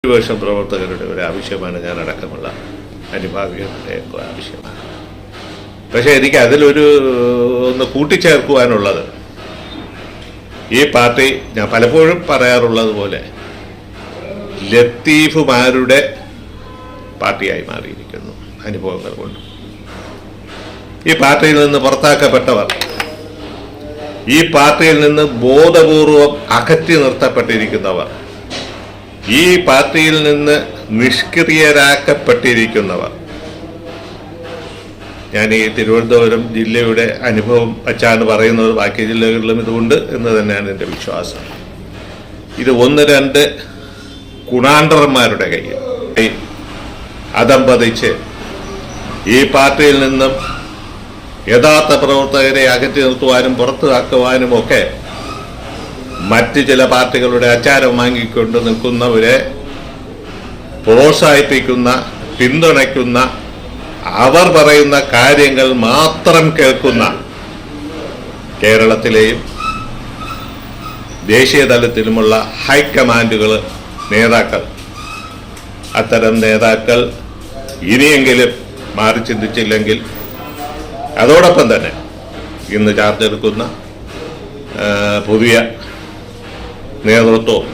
ഭൂരിപക്ഷം പ്രവർത്തകരുടെ ഒരു ആവശ്യമാണ്, ഞാൻ അടക്കമുള്ള അനുഭാവികളുടെ ആവശ്യമാണ്. പക്ഷേ എനിക്ക് അതിലൊരു ഒന്ന് കൂട്ടിച്ചേർക്കുവാനുള്ളത്, ഈ പാർട്ടി ഞാൻ പലപ്പോഴും പറയാറുള്ളത് പോലെ ലത്തീഫുമാരുടെ പാർട്ടിയായി മാറിയിരിക്കുന്നു. അനുഭവങ്ങൾ കൊണ്ട് ഈ പാർട്ടിയിൽ നിന്ന് പുറത്താക്കപ്പെട്ടവർ, ഈ പാർട്ടിയിൽ നിന്ന് ബോധപൂർവം അകറ്റി നിർത്തപ്പെട്ടിരിക്കുന്നവർ, ഈ പാർട്ടിയിൽ നിന്ന് നിഷ്ക്രിയരാക്കപ്പെട്ടിരിക്കുന്നവർ, ഞാൻ ഈ തിരുവനന്തപുരം ജില്ലയുടെ അനുഭവം വച്ചാണ് പറയുന്നത്, ബാക്കി ജില്ലകളിലും ഇതുണ്ട് എന്ന് തന്നെയാണ് എൻ്റെ വിശ്വാസം. ഇത് ഒന്ന് രണ്ട് ഗുണാണ്ടർമാരുടെ കയ്യിൽ അതമ്പതിച്ച് ഈ പാർട്ടിയിൽ നിന്നും യഥാർത്ഥ പ്രവർത്തകരെ അകറ്റി നിർത്തുവാനും പുറത്താക്കുവാനും ഒക്കെ മറ്റ് ചില പാർട്ടികളുടെ അച്ചാരം വാങ്ങിക്കൊണ്ട് നിൽക്കുന്നവരെ പ്രോത്സാഹിപ്പിക്കുന്ന, പിന്തുണയ്ക്കുന്ന, അവർ പറയുന്ന കാര്യങ്ങൾ മാത്രം കേൾക്കുന്ന കേരളത്തിലെയും ദേശീയ തലത്തിലുമുള്ള ഹൈക്കമാൻഡുകൾ, നേതാക്കൾ, അത്തരം നേതാക്കൾ ഇനിയെങ്കിലും മാറി ചിന്തിച്ചില്ലെങ്കിൽ, അതോടൊപ്പം തന്നെ ഇന്ന് ചാർജ് എടുക്കുന്ന പുതിയ നേതൃത്വവും